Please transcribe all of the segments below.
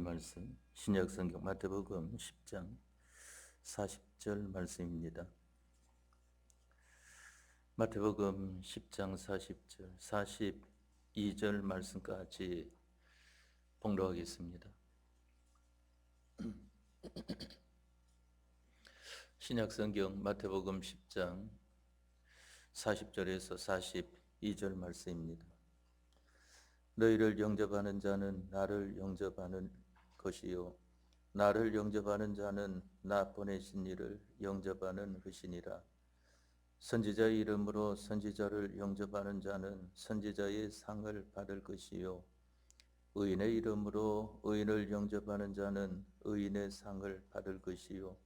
말씀 신약 성경 마태복음 10장 40절 말씀입니다. 마태복음 10장 40절 42절 말씀까지 봉독하겠습니다. 신약 성경 마태복음 10장 40절에서 42절 말씀입니다. 너희를 영접하는 자는 나를 영접하는 것이요 나를 영접하는 자는 나 보내신 이를 영접하는 것이니라. 선지자의 이름으로 선지자를 영접하는 자는 선지자의 상을 받을 것이요 의인의 이름으로 의인을 영접하는 자는 의인의 상을 받을 것이요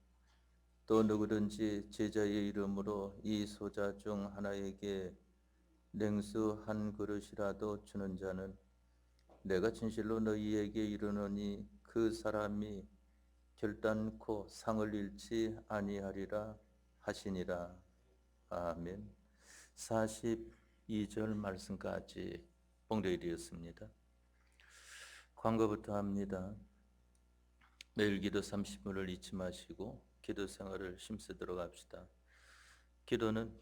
또 누구든지 제자의 이름으로 이 소자 중 하나에게 냉수 한 그릇이라도 주는 자는 내가 진실로 너희에게 이르노니 그 사람이 결단코 상을 잃지 아니하리라 하시니라. 아멘. 42절 말씀까지 봉독이 되었습니다. 광고부터 합니다. 매일 기도 30분을 잊지 마시고 기도 생활을 힘쓰도록 합시다. 기도는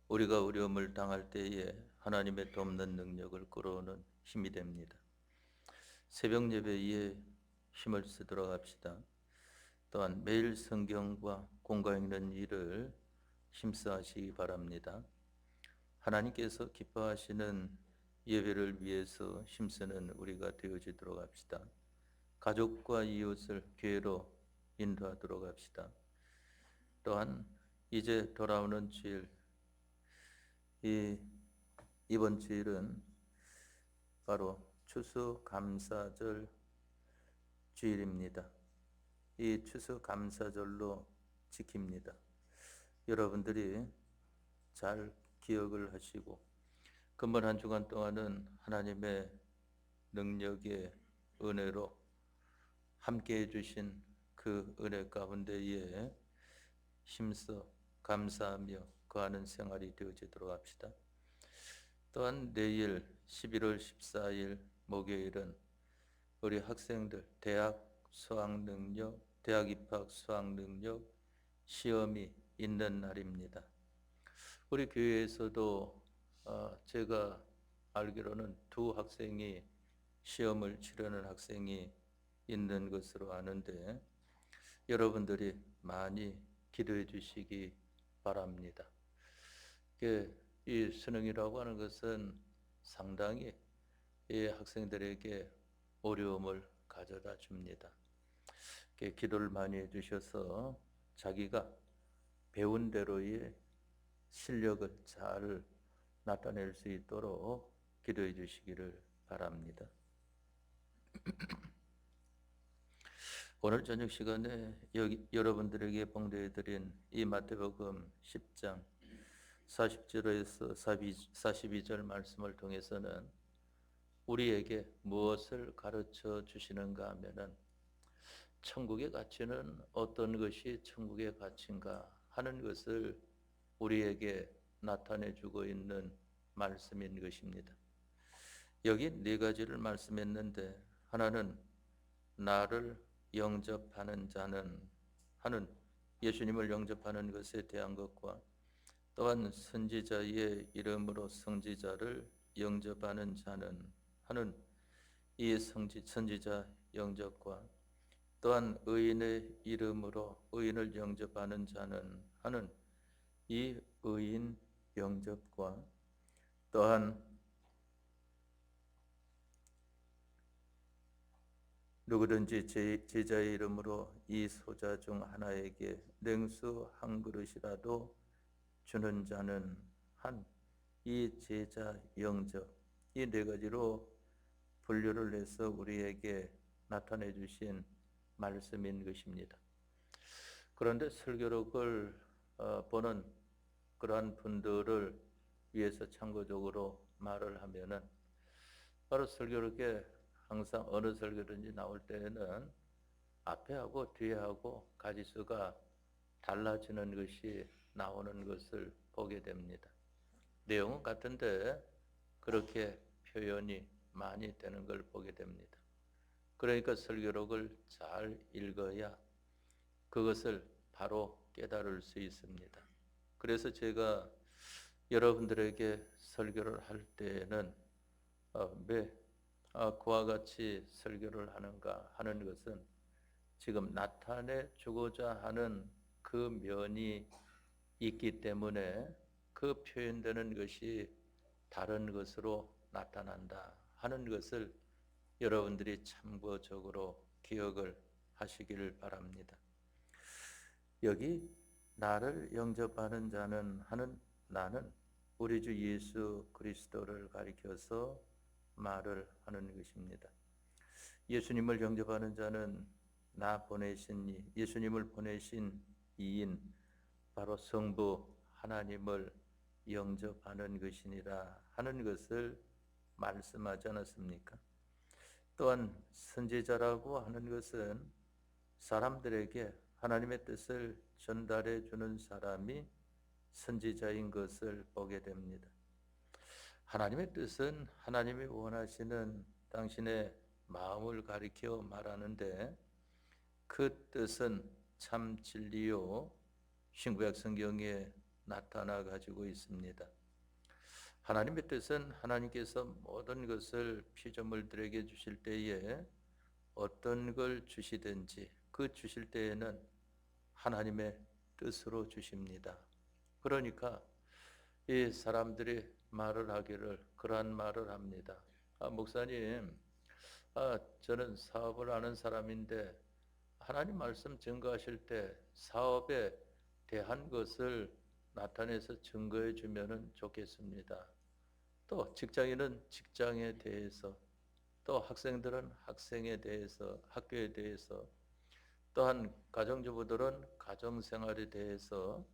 우리가 어려움을 당할 때에 하나님의 돕는 능력을 끌어오는 힘이 됩니다. 새벽 예배에 힘을 쓰도록 합시다. 또한 매일 성경과 공과 읽는 일을 힘써 하시기 바랍니다. 하나님께서 기뻐하시는 예배를 위해서 힘쓰는 우리가 되어지도록 합시다. 가족과 이웃을 교회로 인도하도록 합시다. 또한 이제 돌아오는 주일, 이번 주일은 바로 추수감사절 주일입니다. 이 추수감사절로 지킵니다. 여러분들이 잘 기억을 하시고 근본 한 주간 동안은 하나님의 능력의 은혜로 함께해 주신 그 은혜 가운데에 힘써 감사하며 거하는 생활이 되어지도록 합시다. 또한 내일 11월 14일 목요일은 우리 학생들 대학 수학능력, 대학 입학 수학능력 시험이 있는 날입니다. 우리 교회에서도 제가 알기로는 2 학생이 시험을 치르는 학생이 있는 것으로 아는데 여러분들이 많이 기도해 주시기 바랍니다. 이 수능이라고 하는 것은 상당히 이 학생들에게 어려움을 가져다 줍니다. 기도를 많이 해주셔서 자기가 배운 대로의 실력을 잘 나타낼 수 있도록 기도해 주시기를 바랍니다. 오늘 저녁 시간에 여러분들에게 봉독해 드린 이 마태복음 10장 40절에서 42절 말씀을 통해서는 우리에게 무엇을 가르쳐 주시는가 하면은 천국의 가치는 어떤 것이 천국의 가치인가 하는 것을 우리에게 나타내 주고 있는 말씀인 것입니다. 여기 4가지를 말씀했는데 하나는 나를 영접하는 자는 하는 예수님을 영접하는 것에 대한 것과 또한 선지자의 이름으로 선지자를 영접하는 자는 하는 이 선지자 영접과 또한 의인의 이름으로 의인을 영접하는 자는 하는 이 의인 영접과 또한 누구든지 제자의 이름으로 이 소자 중 하나에게 냉수 한 그릇이라도 주는 자는 한 이 제자 영접 이 4가지로 분류를 해서 우리에게 나타내 주신 말씀인 것입니다. 그런데 설교록을 보는 그러한 분들을 위해서 참고적으로 말을 하면은 바로 설교록에 항상 어느 설교든지 나올 때에는 앞에하고 뒤에하고 가지수가 달라지는 것이 나오는 것을 보게 됩니다. 내용은 같은데 그렇게 표현이 많이 되는 걸 보게 됩니다. 그러니까 설교록을 잘 읽어야 그것을 바로 깨달을 수 있습니다. 그래서 제가 여러분들에게 설교를 할 때에는 왜 그와 같이 설교를 하는가 하는 것은 지금 나타내 주고자 하는 그 면이 있기 때문에 그 표현되는 것이 다른 것으로 나타난다 하는 것을 여러분들이 참고적으로 기억을 하시기를 바랍니다. 여기 나를 영접하는 자는 하는 나는 우리 주 예수 그리스도를 가리켜서 말을 하는 것입니다. 예수님을 영접하는 자는 나 보내신 예수님을 보내신 이인 바로 성부 하나님을 영접하는 것이니라 하는 것을 말씀하지 않았습니까? 또한 선지자라고 하는 것은 사람들에게 하나님의 뜻을 전달해 주는 사람이 선지자인 것을 보게 됩니다. 하나님의 뜻은 하나님이 원하시는 당신의 마음을 가리켜 말하는데 그 뜻은 참 진리요 신구약 성경에 나타나 가지고 있습니다. 하나님의 뜻은 하나님께서 모든 것을 피조물들에게 주실 때에 어떤 걸 주시든지 그 주실 때에는 하나님의 뜻으로 주십니다. 그러니까 이 사람들이 말을 하기를 그러한 말을 합니다. 목사님, 저는 사업을 하는 사람인데 하나님 말씀 증거하실 때 사업에 대한 것을 나타내서 증거해 주면 좋겠습니다. 또 직장인은 직장에 대해서, 또 학생들은 학생에 대해서, 학교에 대해서, 또한 가정주부들은 가정생활에 대해서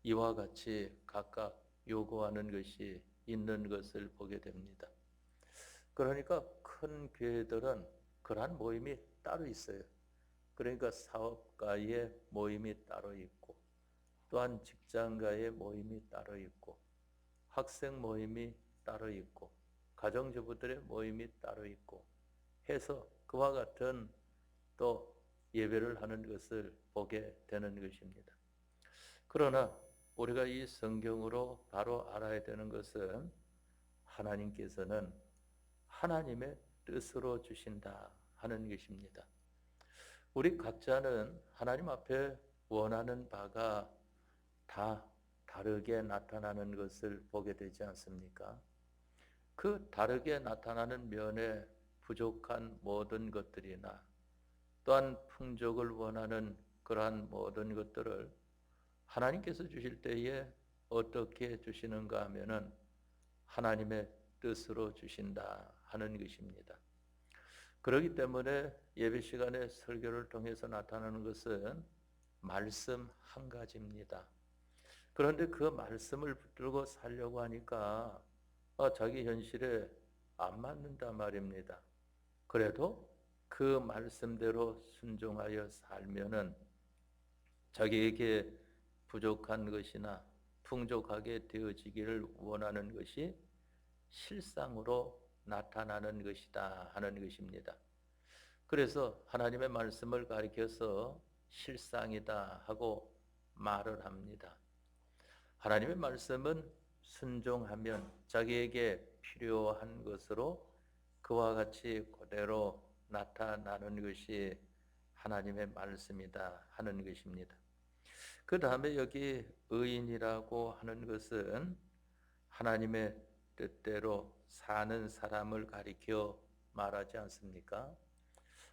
이와 같이 각각 요구하는 것이 있는 것을 보게 됩니다. 그러니까 큰 교회들은 그러한 모임이 따로 있어요. 그러니까 사업가의 모임이 따로 있고, 또한 직장가의 모임이 따로 있고, 학생 모임이 따로 있고, 가정주부들의 모임이 따로 있고 해서 그와 같은 또 예배를 하는 것을 보게 되는 것입니다. 그러나 우리가 이 성경으로 바로 알아야 되는 것은 하나님께서는 하나님의 뜻으로 주신다 하는 것입니다. 우리 각자는 하나님 앞에 원하는 바가 다 다르게 나타나는 것을 보게 되지 않습니까? 그 다르게 나타나는 면에 부족한 모든 것들이나 또한 풍족을 원하는 그러한 모든 것들을 하나님께서 주실 때에 어떻게 주시는가 하면은 하나님의 뜻으로 주신다 하는 것입니다. 그렇기 때문에 예배 시간에 설교를 통해서 나타나는 것은 말씀 한 가지입니다. 그런데 그 말씀을 붙들고 살려고 하니까 자기 현실에 안 맞는단 말입니다. 그래도 그 말씀대로 순종하여 살면은 자기에게 부족한 것이나 풍족하게 되어지기를 원하는 것이 실상으로 나타나는 것이다 하는 것입니다. 그래서 하나님의 말씀을 가리켜서 실상이다 하고 말을 합니다. 하나님의 말씀은 순종하면 자기에게 필요한 것으로 그와 같이 그대로 나타나는 것이 하나님의 말씀이다 하는 것입니다. 그 다음에 여기 의인이라고 하는 것은 하나님의 뜻대로 사는 사람을 가리켜 말하지 않습니까?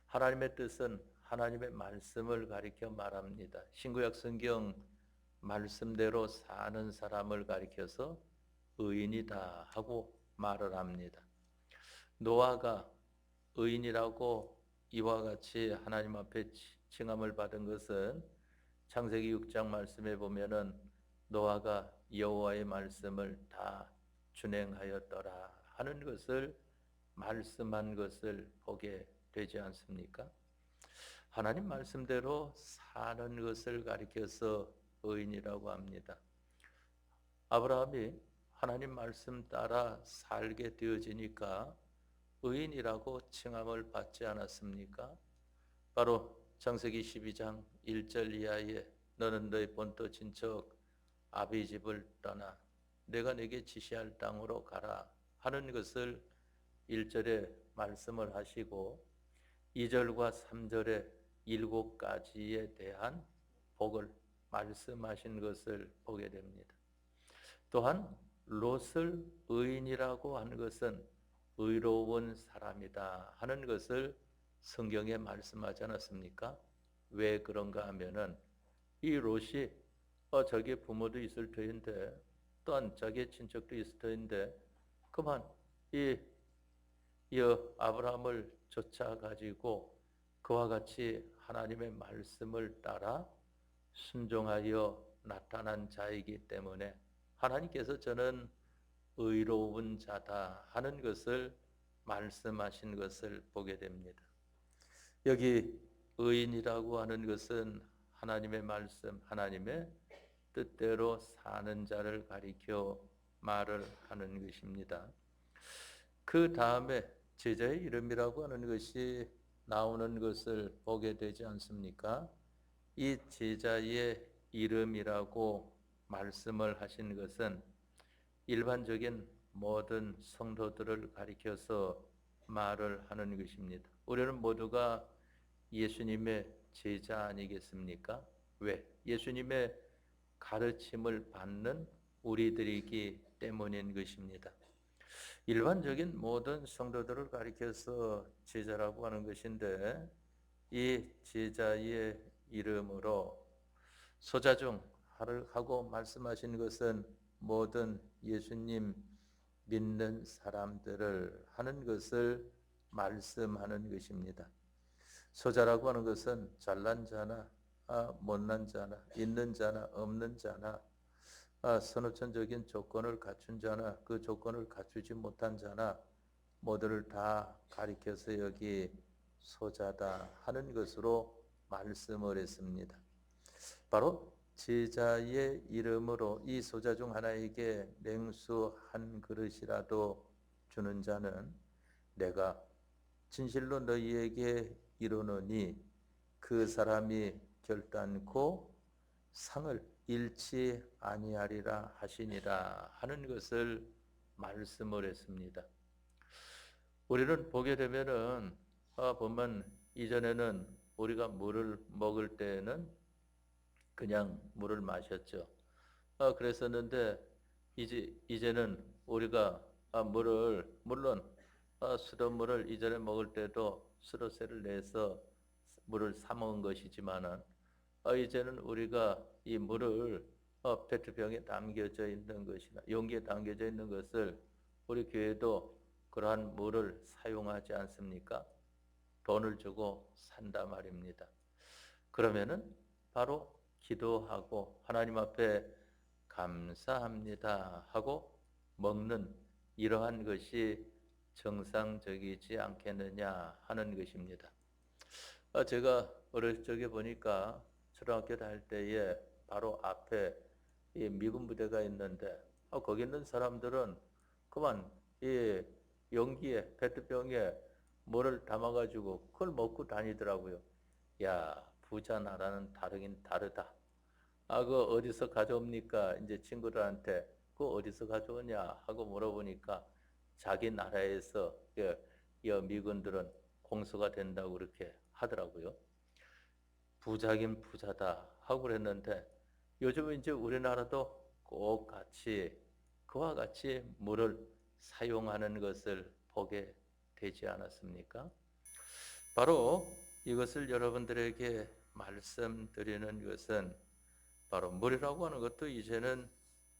하나님의 뜻은 하나님의 말씀을 가리켜 말합니다. 신구약 성경 말씀대로 사는 사람을 가리켜서 의인이다 하고 말을 합니다. 노아가 의인이라고 이와 같이 하나님 앞에 칭함을 받은 것은 창세기 6장 말씀에 보면은 노아가 여호와의 말씀을 다 준행하였더라 하는 것을 말씀한 것을 보게 되지 않습니까? 하나님 말씀대로 사는 것을 가리켜서 의인이라고 합니다. 아브라함이 하나님 말씀 따라 살게 되어지니까 의인이라고 칭함을 받지 않았습니까? 바로 창세기 12장 1절 이하에 너는 너희 본토 친척 아비 집을 떠나 내가 내게 지시할 땅으로 가라 하는 것을 1절에 말씀을 하시고 2절과 3절에 7가지에 대한 복을 말씀하신 것을 보게 됩니다. 또한 롯을 의인이라고 하는 것은 의로운 사람이다 하는 것을 성경에 말씀하지 않았습니까? 왜 그런가 하면은 이 롯이 자기 부모도 있을 터인데 또한 자기의 친척도 있을 터인데 그만 이 아브라함을 쫓아가지고 그와 같이 하나님의 말씀을 따라 순종하여 나타난 자이기 때문에 하나님께서 저는 의로운 자다 하는 것을 말씀하신 것을 보게 됩니다. 여기 의인이라고 하는 것은 하나님의 말씀, 하나님의 뜻대로 사는 자를 가리켜 말을 하는 것입니다. 그 다음에 제자의 이름이라고 하는 것이 나오는 것을 보게 되지 않습니까? 이 제자의 이름이라고 말씀을 하신 것은 일반적인 모든 성도들을 가리켜서 말을 하는 것입니다. 우리는 모두가 예수님의 제자 아니겠습니까? 왜? 예수님의 가르침을 받는 우리들이기 때문인 것입니다. 일반적인 모든 성도들을 가리켜서 제자라고 하는 것인데 이 제자의 이름으로 소자중 하고 말씀하신 것은 모든 예수님 믿는 사람들을 하는 것을 말씀하는 것입니다. 소자라고 하는 것은 잘난 자나 못난 자나 있는 자나 없는 자나 선호천적인 조건을 갖춘 자나 그 조건을 갖추지 못한 자나 모두를 다 가리켜서 여기 소자다 하는 것으로 말씀을 했습니다. 바로 제자의 이름으로 이 소자 중 하나에게 냉수 한 그릇이라도 주는 자는 내가 진실로 너희에게 이르노니 그 사람이 결단코 상을 잃지 아니하리라 하시니라 하는 것을 말씀을 했습니다. 우리는 보게 되면은 보면 이전에는 우리가 물을 먹을 때는 그냥 물을 마셨죠. 그랬었는데 이제는 우리가 물을 물론 수돗물을 이전에 먹을 때도 수도세를 내서 물을 사 먹은 것이지만은 이제는 우리가 이 물을 페트병에 담겨져 있는 것이나 용기에 담겨져 있는 것을 우리 교회도 그러한 물을 사용하지 않습니까? 돈을 주고 산다 말입니다. 그러면은 바로 기도하고 하나님 앞에 감사합니다 하고 먹는 이러한 것이 정상적이지 않겠느냐 하는 것입니다. 제가 어릴 적에 보니까 초등학교 다닐 때에 바로 앞에 이 미군 부대가 있는데 거기 있는 사람들은 그만 이 용기에 페트병에 물을 담아가지고 그걸 먹고 다니더라고요. 야, 부자 나라는 다르긴 다르다. 그거 어디서 가져옵니까? 이제 친구들한테 그거 어디서 가져오냐 하고 물어보니까 자기 나라에서 미군들은 공수가 된다고 그렇게 하더라고요. 부자긴 부자다 하고 그랬는데 요즘은 이제 우리나라도 꼭 같이 그와 같이 물을 사용하는 것을 보게 되지 않았습니까? 바로 이것을 여러분들에게 말씀드리는 것은 바로 물이라고 하는 것도 이제는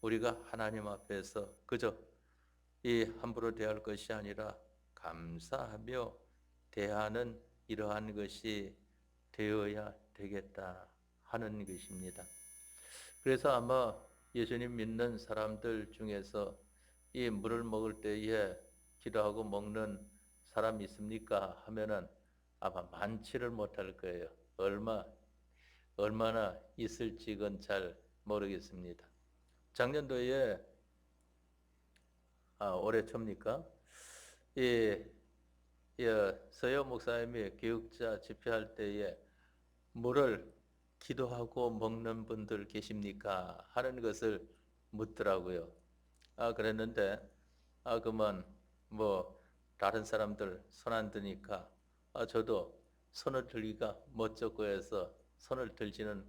우리가 하나님 앞에서 그저 이 함부로 대할 것이 아니라 감사하며 대하는 이러한 것이 되어야 되겠다 하는 것입니다. 그래서 아마 예수님 믿는 사람들 중에서 이 물을 먹을 때에 기도하고 먹는 사람 있습니까? 하면은 아마 많지를 못할 거예요. 얼마나 있을지는 잘 모르겠습니다. 작년도에 올해 초입니까? 이 서여 목사님이 교육자 집회할 때에 물을 기도하고 먹는 분들 계십니까? 하는 것을 묻더라고요. 그랬는데, 그러면 뭐 다른 사람들 손 안 드니까 저도 손을 들기가 멋쩍고 해서 손을 들지는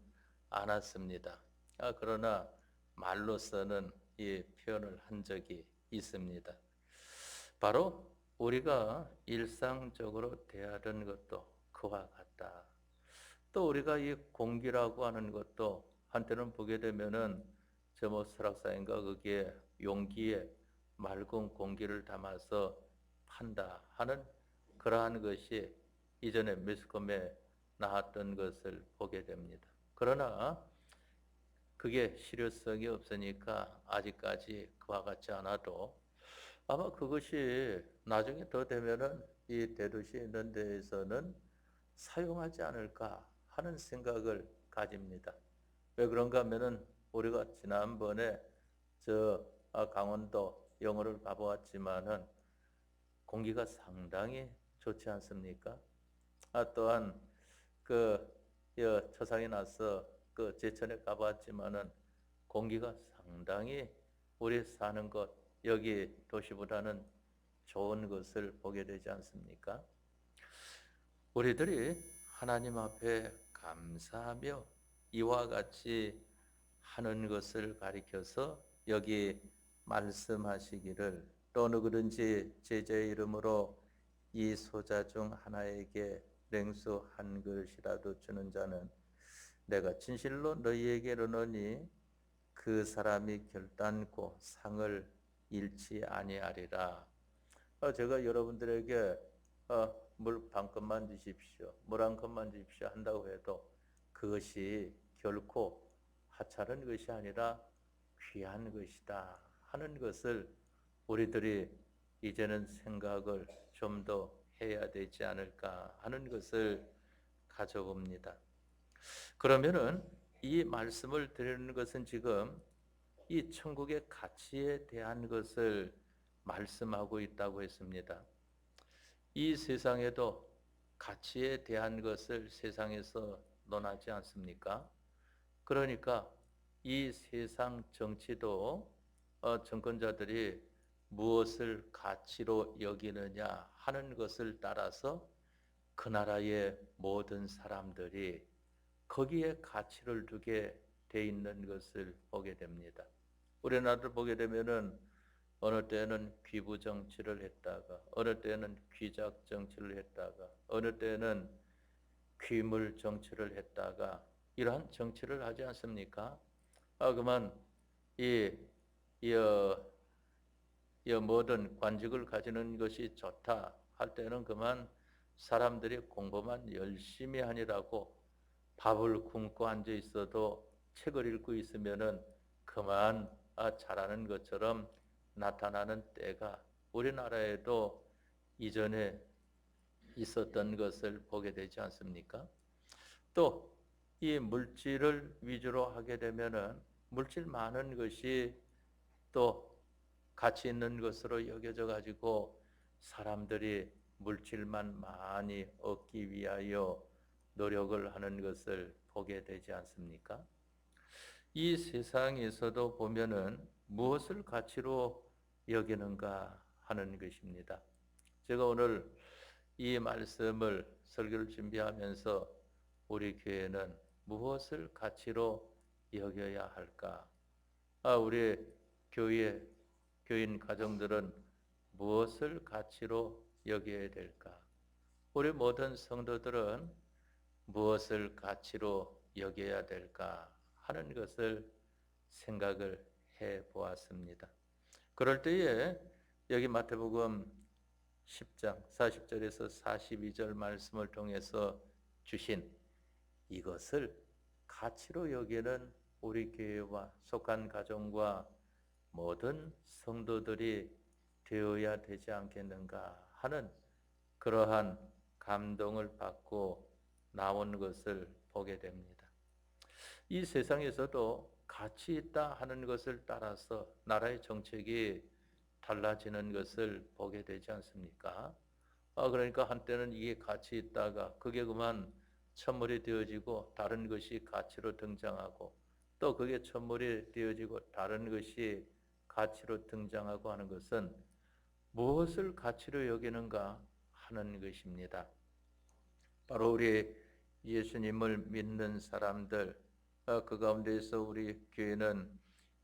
않았습니다. 그러나 말로서는 이 표현을 한 적이 있습니다. 바로 우리가 일상적으로 대하는 것도 그와 같다. 또 우리가 이 공기라고 하는 것도 한때는 보게 되면은 저뭐 설악산인가 거기에 용기에 맑은 공기를 담아서 판다 하는 그러한 것이 이전에 매스컴에 나왔던 것을 보게 됩니다. 그러나 그게 실효성이 없으니까 아직까지 그와 같지 않아도 아마 그것이 나중에 더 되면은 이 대도시에 있는 데에서는 사용하지 않을까 하는 생각을 가집니다. 왜 그런가 하면은 우리가 지난번에 저 강원도 영월을 가보았지만은 공기가 상당히 좋지 않습니까? 또한 그 초상에 나서 그 제천에 가봤지만은 공기가 상당히 우리 사는 곳 여기 도시보다는 좋은 것을 보게 되지 않습니까? 우리들이 하나님 앞에 감사하며 이와 같이 하는 것을 가리켜서 여기 말씀하시기를 또 누구든지 제자의 이름으로 이 소자 중 하나에게 냉수 한 그릇이라도 주는 자는 내가 진실로 너희에게 이르노니 그 사람이 결단코 상을 잃지 아니하리라. 제가 여러분들에게 물 반 컵만 주십시오, 물 한 컵만 주십시오 한다고 해도 그것이 결코 하찮은 것이 아니라 귀한 것이다 하는 것을 우리들이 이제는 생각을 좀 더 해야 되지 않을까 하는 것을 가져봅니다. 그러면은 이 말씀을 드리는 것은 지금 이 천국의 가치에 대한 것을 말씀하고 있다고 했습니다. 이 세상에도 가치에 대한 것을 세상에서 논하지 않습니까? 그러니까 이 세상 정치도 정권자들이 무엇을 가치로 여기느냐 하는 것을 따라서 그 나라의 모든 사람들이 거기에 가치를 두게 돼 있는 것을 보게 됩니다. 우리나라를 보게 되면은 어느 때는 귀부 정치를 했다가 어느 때는 귀작 정치를 했다가 어느 때는 귀물 정치를 했다가 이러한 정치를 하지 않습니까? 그만 이, 이, 모든 관직을 가지는 것이 좋다 할 때는 그만 사람들이 공부만 열심히 하니라고 밥을 굶고 앉아 있어도 책을 읽고 있으면은 그만 잘하는 것처럼 나타나는 때가 우리나라에도 이전에 있었던 것을 보게 되지 않습니까? 또 이 물질을 위주로 하게 되면은 물질 많은 것이 또 가치 있는 것으로 여겨져 가지고 사람들이 물질만 많이 얻기 위하여 노력을 하는 것을 보게 되지 않습니까? 이 세상에서도 보면은 무엇을 가치로 여기는가 하는 것입니다. 제가 오늘 이 말씀을 설교를 준비하면서 우리 교회는 무엇을 가치로 여겨야 할까? 우리 교회 교인 가정들은 무엇을 가치로 여겨야 될까? 우리 모든 성도들은 무엇을 가치로 여겨야 될까 하는 것을 생각을 해 보았습니다. 그럴 때에 여기 마태복음 10장 40절에서 42절 말씀을 통해서 주신 이것을 가치로 여기는 우리 교회와 속한 가정과 모든 성도들이 되어야 되지 않겠는가 하는 그러한 감동을 받고 나온 것을 보게 됩니다. 이 세상에서도 가치 있다 하는 것을 따라서 나라의 정책이 달라지는 것을 보게 되지 않습니까? 그러니까 한때는 이게 가치 있다가 그게 그만 천물이 되어지고 다른 것이 가치로 등장하고 또 그게 천물이 되어지고 다른 것이 가치로 등장하고 하는 것은 무엇을 가치로 여기는가 하는 것입니다. 바로 우리 예수님을 믿는 사람들, 그 가운데서 우리 교회는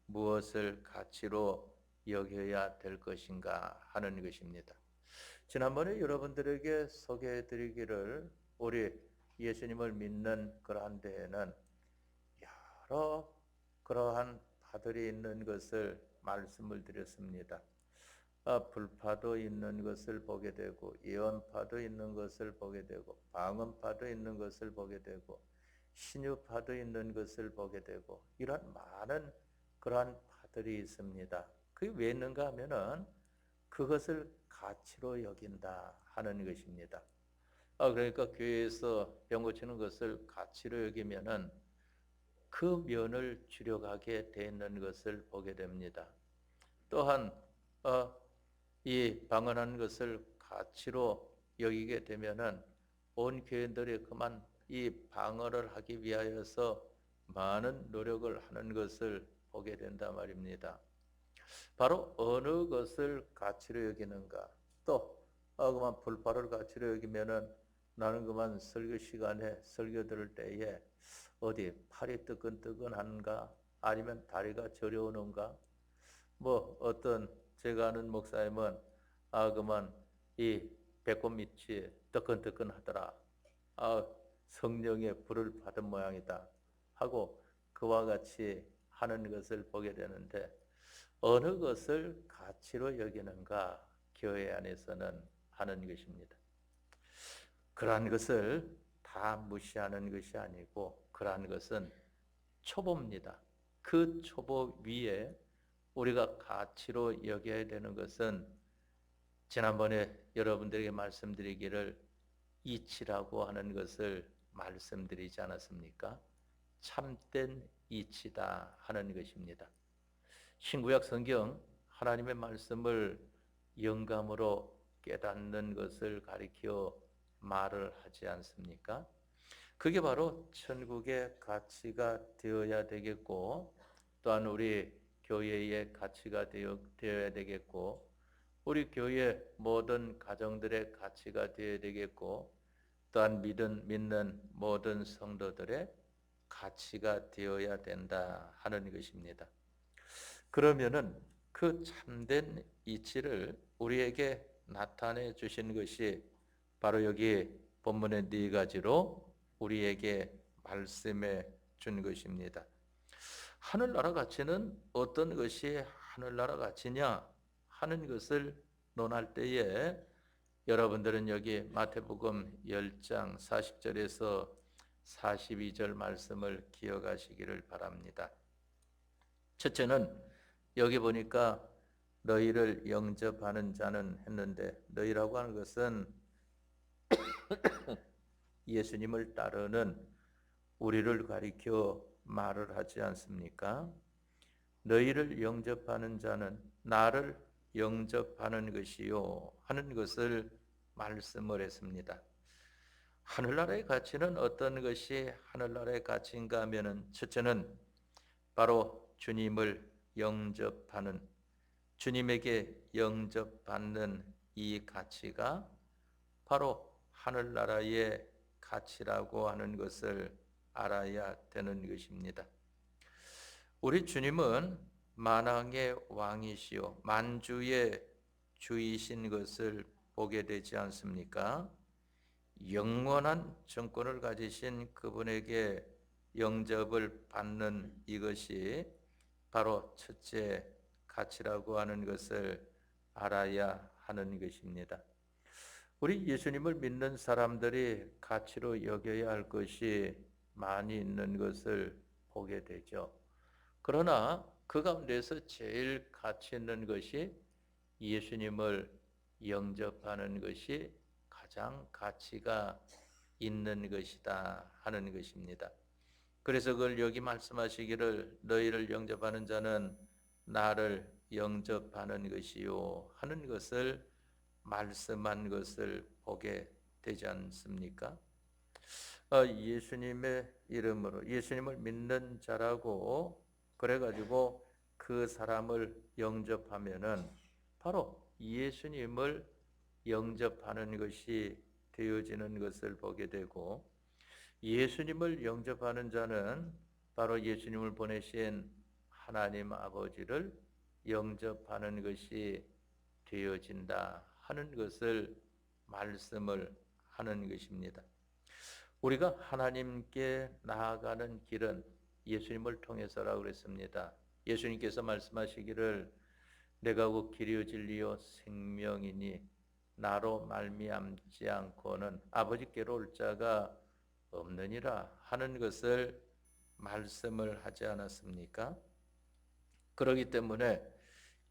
무엇을 가치로 여겨야 될 것인가 하는 것입니다. 지난번에 여러분들에게 소개해 드리기를 우리 예수님을 믿는 그러한 데에는 여러 그러한 파들이 있는 것을 말씀을 드렸습니다. 불파도 있는 것을 보게 되고 예언파도 있는 것을 보게 되고 방언파도 있는 것을 보게 되고 신유파도 있는 것을 보게 되고 이런 많은 그러한 파들이 있습니다. 그게 왜 있는가 하면은 그것을 가치로 여긴다 하는 것입니다. 그러니까 교회에서 병 고치는 것을 가치로 여기면은 그 면을 줄여가게 되는 것을 보게 됩니다. 또한 이 방언하는 것을 가치로 여기게 되면은 온 교인들이 그만 이 방언을 하기 위하여서 많은 노력을 하는 것을 보게 된다 말입니다. 바로 어느 것을 가치로 여기는가. 또 그만 불파를 가치로 여기면은 나는 그만 설교 시간에 설교 들을 때에 어디 팔이 뜨끈뜨끈한가 아니면 다리가 저려오는가 뭐 어떤 제가 아는 목사님은 그만 이 배꼽 밑이 뜨끈뜨끈하더라. 성령의 불을 받은 모양이다 하고 그와 같이 하는 것을 보게 되는데 어느 것을 가치로 여기는가 교회 안에서는 하는 것입니다. 그러한 것을 다 무시하는 것이 아니고 그러한 것은 초보입니다. 그 초보 위에 우리가 가치로 여겨야 되는 것은 지난번에 여러분들에게 말씀드리기를 이치라고 하는 것을 말씀드리지 않았습니까? 참된 이치다 하는 것입니다. 신구약 성경 하나님의 말씀을 영감으로 깨닫는 것을 가리켜 말을 하지 않습니까? 그게 바로 천국의 가치가 되어야 되겠고 또한 우리 교회의 가치가 되어야 되겠고 우리 교회 모든 가정들의 가치가 되어야 되겠고 또한 믿는 모든 성도들의 가치가 되어야 된다 하는 것입니다. 그러면은 그 참된 이치를 우리에게 나타내 주신 것이 바로 여기 본문의 네 가지로 우리에게 말씀해 준 것입니다. 하늘나라 가치는 어떤 것이 하늘나라 가치냐 하는 것을 논할 때에 여러분들은 여기 마태복음 10장 40절에서 42절 말씀을 기억하시기를 바랍니다. 첫째는 여기 보니까 너희를 영접하는 자는 했는데 너희라고 하는 것은 예수님을 따르는 우리를 가리켜 말을 하지 않습니까? 너희를 영접하는 자는 나를 영접하는 것이요 하는 것을 말씀을 했습니다. 하늘나라의 가치는 어떤 것이 하늘나라의 가치인가 하면은 첫째는 바로 주님을 영접하는 주님에게 영접받는 이 가치가 바로 하늘나라의 가치라고 하는 것을 알아야 되는 것입니다. 우리 주님은 만왕의 왕이시요 만주의 주이신 것을 보게 되지 않습니까? 영원한 정권을 가지신 그분에게 영접을 받는 이것이 바로 첫째 가치라고 하는 것을 알아야 하는 것입니다. 우리 예수님을 믿는 사람들이 가치로 여겨야 할 것이 많이 있는 것을 보게 되죠. 그러나 그 가운데서 제일 가치 있는 것이 예수님을 영접하는 것이 가장 가치가 있는 것이다 하는 것입니다. 그래서 그걸 여기 말씀하시기를 너희를 영접하는 자는 나를 영접하는 것이요 하는 것을 말씀한 것을 보게 되지 않습니까? 예수님의 이름으로 예수님을 믿는 자라고 그래가지고 그 사람을 영접하면은 바로 예수님을 영접하는 것이 되어지는 것을 보게 되고, 예수님을 영접하는 자는 바로 예수님을 보내신 하나님 아버지를 영접하는 것이 되어진다 하는 것을 말씀을 하는 것입니다. 우리가 하나님께 나아가는 길은 예수님을 통해서라고 그랬습니다. 예수님께서 말씀하시기를 내가 곧 길이요 진리요 생명이니 나로 말미암지 않고는 아버지께로 올 자가 없느니라 하는 것을 말씀을 하지 않았습니까? 그렇기 때문에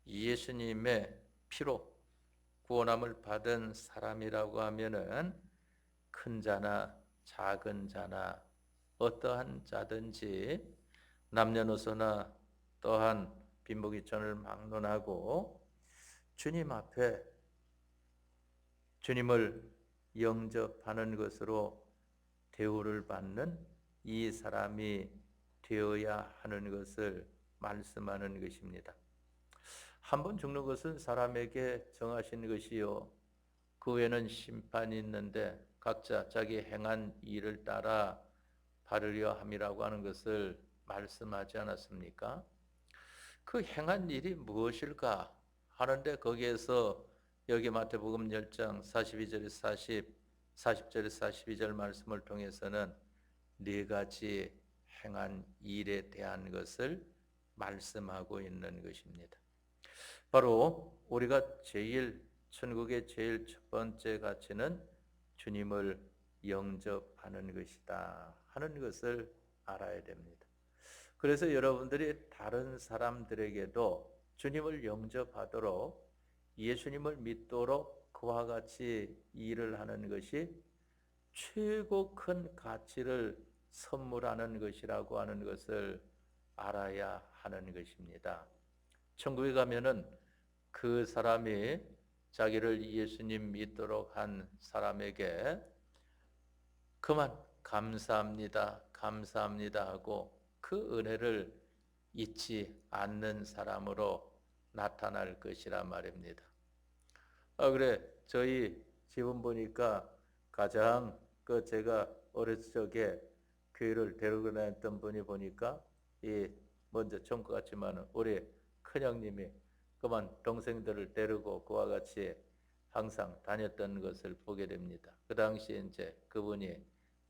예수님의 피로 구원함을 받은 사람이라고 하면은 큰 자나 작은 자나 어떠한 자든지 남녀노소나 또한 빈부귀천을 막론하고 주님 앞에 주님을 영접하는 것으로 대우를 받는 이 사람이 되어야 하는 것을 말씀하는 것입니다. 한 번 죽는 것은 사람에게 정하신 것이요 그 후에는 심판이 있는데 각자 자기 행한 일을 따라 받으려 함이라고 하는 것을 말씀하지 않았습니까? 그 행한 일이 무엇일까 하는데 거기에서 여기 마태복음 10장 42절에서 40절에서 42절 말씀을 통해서는 네 가지 행한 일에 대한 것을 말씀하고 있는 것입니다. 바로 우리가 천국의 제일 첫 번째 가치는 주님을 영접하는 것이다 하는 것을 알아야 됩니다. 그래서 여러분들이 다른 사람들에게도 주님을 영접하도록 예수님을 믿도록 그와 같이 일을 하는 것이 최고 큰 가치를 선물하는 것이라고 하는 것을 알아야 하는 것입니다. 천국에 가면은 그 사람이 자기를 예수님 믿도록 한 사람에게 그만 감사합니다, 감사합니다 하고 그 은혜를 잊지 않는 사람으로 나타날 것이라 말입니다. 그래 저희 집은 보니까 가장 제가 어렸을 적에 교회를 데리고 다녔던 분이 보니까 먼저 전과 같지만 우리 큰형님이 그만 동생들을 데리고 그와 같이 항상 다녔던 것을 보게 됩니다. 그 당시에 이제 그분이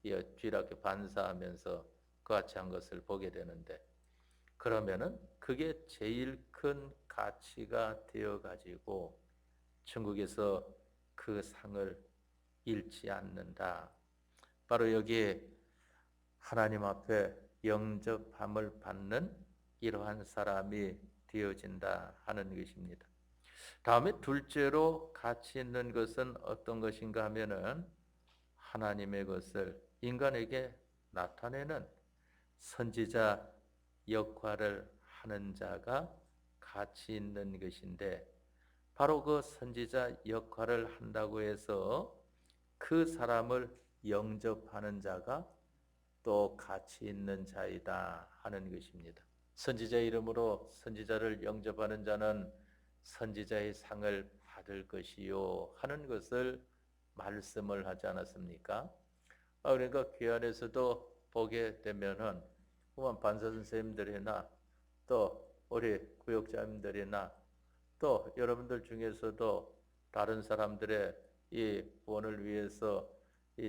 뒤늦게 반사하면서 그 같이 한 것을 보게 되는데, 그러면은 그게 제일 큰 가치가 되어 가지고 천국에서 그 상을 잃지 않는다. 바로 여기에 하나님 앞에 영접함을 받는 이러한 사람이 되어진다 하는 것입니다. 다음에 둘째로 가치 있는 것은 어떤 것인가 하면은 하나님의 것을 인간에게 나타내는 선지자 역할을 하는 자가 가치 있는 것인데, 바로 그 선지자 역할을 한다고 해서 그 사람을 영접하는 자가 또 가치 있는 자이다 하는 것입니다. 선지자 이름으로 선지자를 영접하는 자는 선지자의 상을 받을 것이요 하는 것을 말씀을 하지 않았습니까? 그러니까 교회 안에서도 보게 되면은 반사 선생님들이나 또 우리 구역자님들이나 또 여러분들 중에서도 다른 사람들의 이 구원을 위해서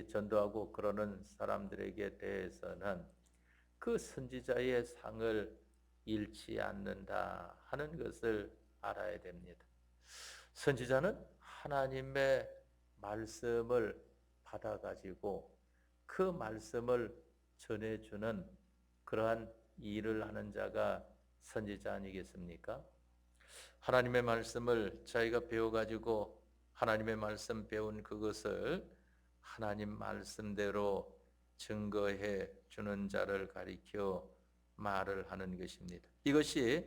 전도하고 그러는 사람들에게 대해서는 그 선지자의 상을 잃지 않는다 하는 것을 알아야 됩니다. 선지자는 하나님의 말씀을 받아가지고 그 말씀을 전해주는 그러한 일을 하는 자가 선지자 아니겠습니까? 하나님의 말씀을 자기가 배워가지고 하나님의 말씀 배운 그것을 하나님 말씀대로 증거해 주는 자를 가리켜 말을 하는 것입니다. 이것이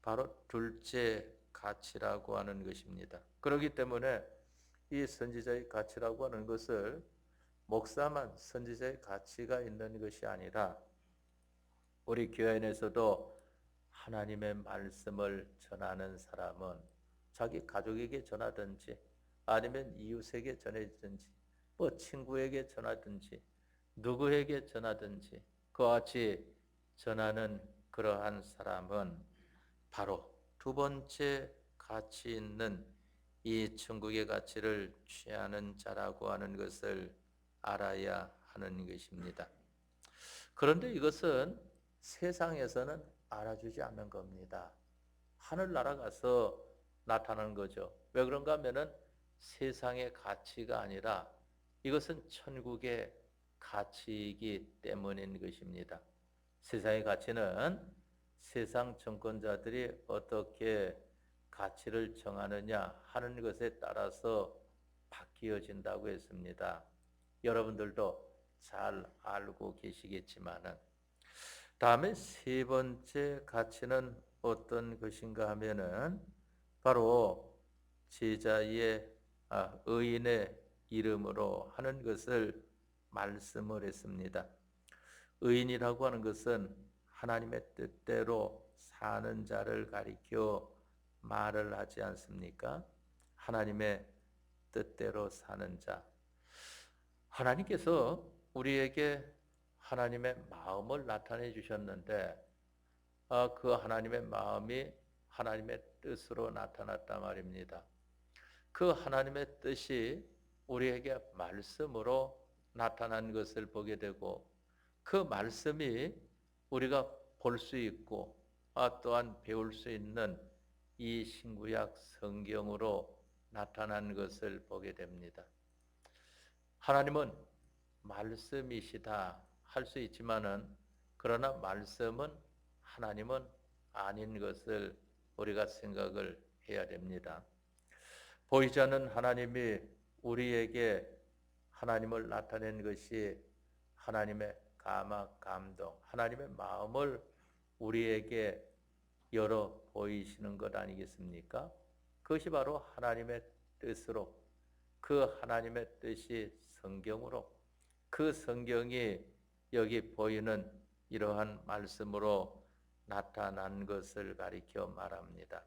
바로 둘째 가치라고 하는 것입니다. 그렇기 때문에 이 선지자의 가치라고 하는 것을 목사만 선지자의 가치가 있는 것이 아니라 우리 교회 안에서도 하나님의 말씀을 전하는 사람은 자기 가족에게 전하든지 아니면 이웃에게 전하든지 뭐 친구에게 전하든지 누구에게 전하든지 그와 같이 전하는 그러한 사람은 바로 두 번째 가치 있는 이 천국의 가치를 취하는 자라고 하는 것을 알아야 하는 것입니다. 그런데 이것은 세상에서는 알아주지 않는 겁니다. 하늘나라 가서 나타나는 거죠. 왜 그런가 하면은 세상의 가치가 아니라 이것은 천국의 가치이기 때문인 것입니다. 세상의 가치는 세상 정권자들이 어떻게 가치를 정하느냐 하는 것에 따라서 바뀌어진다고 했습니다. 여러분들도 잘 알고 계시겠지만은 다음에 세 번째 가치는 어떤 것인가 하면은 바로 제자의 의인의 이름으로 하는 것을 말씀을 했습니다. 의인이라고 하는 것은 하나님의 뜻대로 사는 자를 가리켜 말을 하지 않습니까? 하나님의 뜻대로 사는 자. 하나님께서 우리에게 하나님의 마음을 나타내 주셨는데 그 하나님의 마음이 하나님의 뜻으로 나타났단 말입니다. 그 하나님의 뜻이 우리에게 말씀으로 나타난 것을 보게 되고 그 말씀이 우리가 볼 수 있고 또한 배울 수 있는 이 신구약 성경으로 나타난 것을 보게 됩니다. 하나님은 말씀이시다 할 수 있지만은 그러나 말씀은 하나님은 아닌 것을 우리가 생각을 해야 됩니다. 보이지 않는 하나님이 우리에게 하나님을 나타낸 것이 하나님의 감화, 감동, 하나님의 마음을 우리에게 열어 보이시는 것 아니겠습니까? 그것이 바로 하나님의 뜻으로 그 하나님의 뜻이 성경으로 그 성경이 여기 보이는 이러한 말씀으로 나타난 것을 가리켜 말합니다.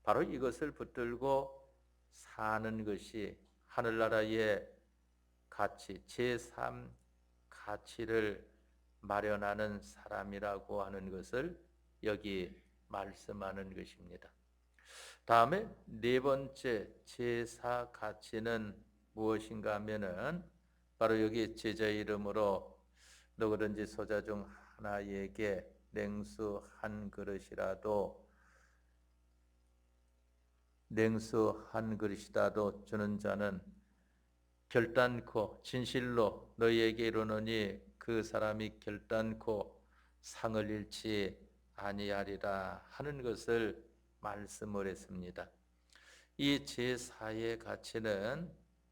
바로 이것을 붙들고 사는 것이 하늘나라의 가치, 제3 가치를 마련하는 사람이라고 하는 것을 여기 말씀하는 것입니다. 다음에 네 번째 제4 가치는 무엇인가 하면은 바로 여기 제자 이름으로 누구든지 소자 중 하나에게 냉수 한 그릇이라도 주는 자는 결단코 진실로 너희에게 이르노니 그 사람이 결단코 상을 잃지 아니하리라 하는 것을 말씀을 했습니다. 이 제4의 가치는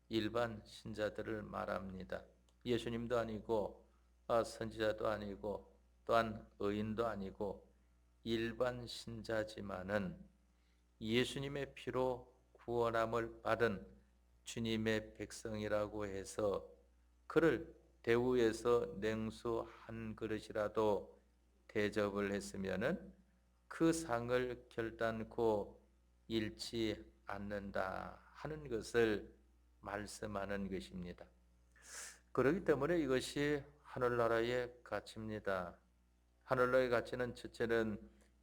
일반 신자들을 말합니다. 예수님도 아니고 선지자도 아니고 또한 의인도 아니고 일반 신자지만은 예수님의 피로 구원함을 받은 주님의 백성이라고 해서 그를 대우해서 냉수 한 그릇이라도 대접을 했으면은 그 상을 결단코 잃지 않는다 하는 것을 말씀하는 것입니다. 그렇기 때문에 이것이 하늘나라의 가치입니다. 하늘나라의 가치는 첫째는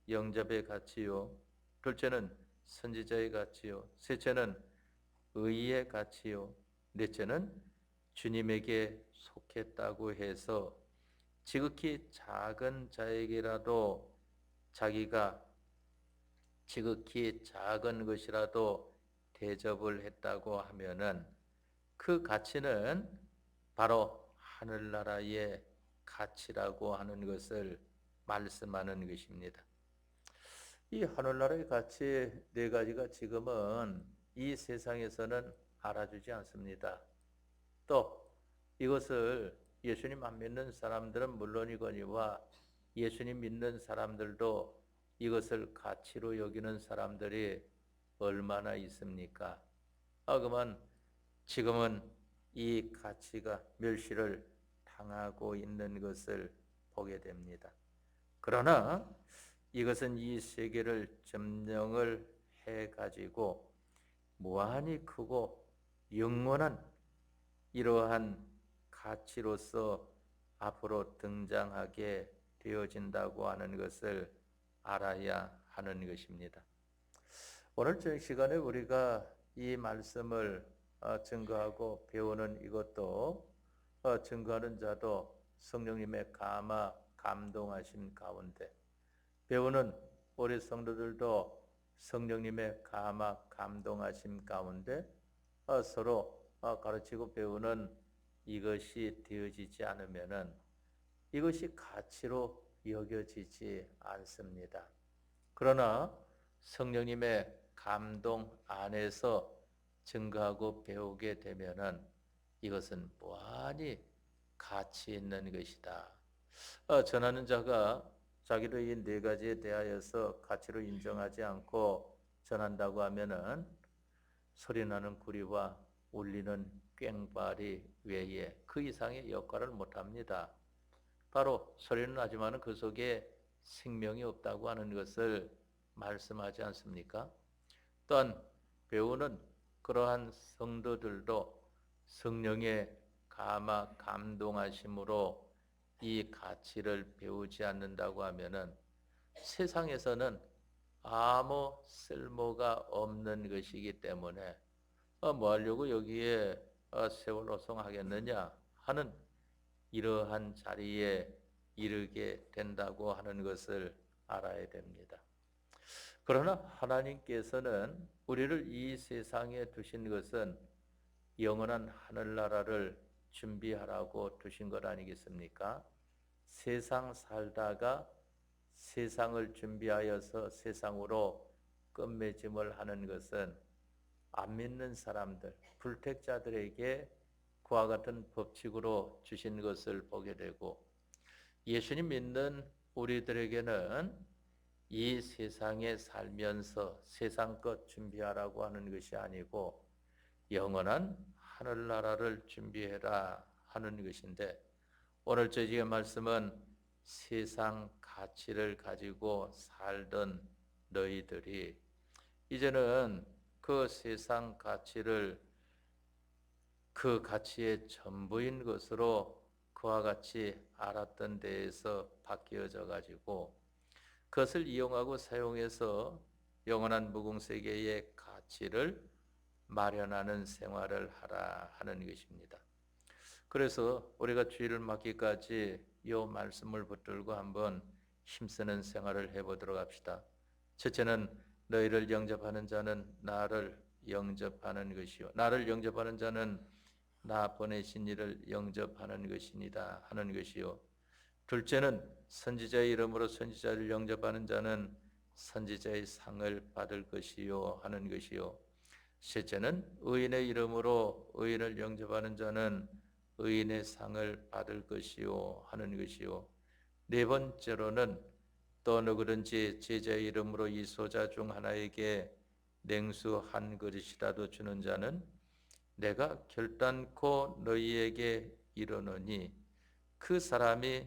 영접의 가치요, 둘째는 선지자의 가치요, 셋째는 의의 가치요, 넷째는 주님에게 속했다고 해서 지극히 작은 자에게라도 자기가 지극히 작은 것이라도 대접을 했다고 하면은 그 가치는 바로 하늘나라의 가치라고 하는 것을 말씀하는 것입니다. 이 하늘나라의 가치 네 가지가 지금은 이 세상에서는 알아주지 않습니다. 또 이것을 예수님 안 믿는 사람들은 물론이거니와 예수님 믿는 사람들도 이것을 가치로 여기는 사람들이 얼마나 있습니까? 그만 지금은 이 가치가 멸시를 당하고 있는 것을 보게 됩니다. 그러나 이것은 이 세계를 점령을 해가지고 무한히 크고 영원한 이러한 가치로서 앞으로 등장하게 되어진다고 하는 것을 알아야 하는 것입니다. 오늘 저녁 시간에 우리가 이 말씀을 증거하고 배우는 이것도 증거하는 자도 성령님의 감동하신 가운데 배우는 우리 성도들도 성령님의 감동하심 가운데 서로 가르치고 배우는 이것이 되어지지 않으면은 이것이 가치로 여겨지지 않습니다. 그러나 성령님의 감동 안에서 증거하고 배우게 되면은 이것은 무한히 가치 있는 것이다. 전하는 자가 자기도 이 네 가지에 대하여서 가치로 인정하지 않고 전한다고 하면은 소리나는 구리와 울리는 꽹과리 외에 그 이상의 역할을 못합니다. 바로 소리는 나지만 그 속에 생명이 없다고 하는 것을 말씀하지 않습니까? 또한 배우는 그러한 성도들도 성령의 감동하심으로 이 가치를 배우지 않는다고 하면은 세상에서는 아무 쓸모가 없는 것이기 때문에 뭐 하려고 여기에 세월 호송하겠느냐 하는 이러한 자리에 이르게 된다고 하는 것을 알아야 됩니다. 그러나 하나님께서는 우리를 이 세상에 두신 것은 영원한 하늘나라를 준비하라고 두신 것 아니겠습니까? 세상 살다가 세상을 준비하여서 세상으로 끝맺음을 하는 것은 안 믿는 사람들, 불택자들에게 그와 같은 법칙으로 주신 것을 보게 되고 예수님 믿는 우리들에게는 이 세상에 살면서 세상 것 준비하라고 하는 것이 아니고 영원한 하늘나라를 준비해라 하는 것인데 오늘 저희의 말씀은 세상 가치를 가지고 살던 너희들이 이제는 그 세상 가치를 그 가치의 전부인 것으로 그와 같이 알았던 데에서 바뀌어져 가지고 그것을 이용하고 사용해서 영원한 무궁세계의 가치를 마련하는 생활을 하라 하는 것입니다. 그래서 우리가 주일을 맞기까지 이 말씀을 붙들고 한번 힘쓰는 생활을 해보도록 합시다. 첫째는 너희를 영접하는 자는 나를 영접하는 것이요 나를 영접하는 자는 나 보내신 이를 영접하는 것이니다 하는 것이요 둘째는 선지자의 이름으로 선지자를 영접하는 자는 선지자의 상을 받을 것이요 하는 것이요 셋째는 의인의 이름으로 의인을 영접하는 자는 의인의 상을 받을 것이요 하는 것이요 네 번째로는 또 누구든지 제자의 이름으로 이 소자 중 하나에게 냉수 한 그릇이라도 주는 자는 내가 결단코 너희에게 이르노니 그 사람이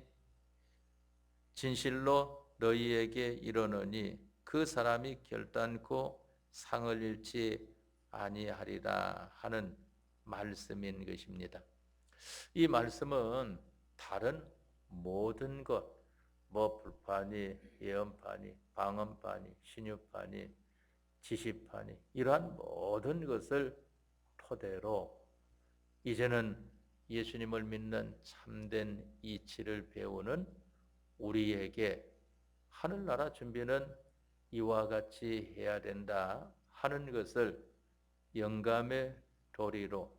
진실로 너희에게 이르노니 그 사람이 결단코 상을 잃지 아니하리라 하는 말씀인 것입니다. 이 말씀은 다른 모든 것, 불판이, 예언판이, 방언판이, 신유판이, 지시판이 이러한 모든 것을 토대로 이제는 예수님을 믿는 참된 이치를 배우는 우리에게 하늘나라 준비는 이와 같이 해야 된다 하는 것을 영감의 도리로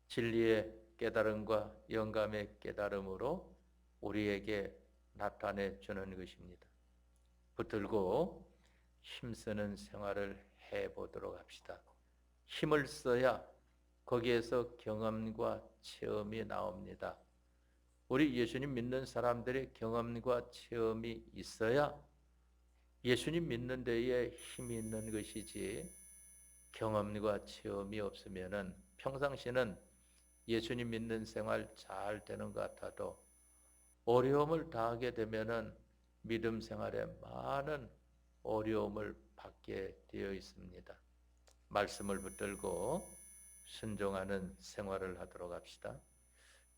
진리의 깨달음과 영감의 깨달음으로 우리에게 나타내 주는 것입니다. 붙들고 힘쓰는 생활을 해보도록 합시다. 힘을 써야 거기에서 경험과 체험이 나옵니다. 우리 예수님 믿는 사람들의 경험과 체험이 있어야 예수님 믿는 데에 힘이 있는 것이지 경험과 체험이 없으면은 평상시는 예수님 믿는 생활 잘 되는 것 같아도 어려움을 당하게 되면은 믿음 생활에 많은 어려움을 받게 되어 있습니다. 말씀을 붙들고 순종하는 생활을 하도록 합시다.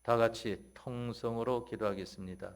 다 같이 통성으로 기도하겠습니다.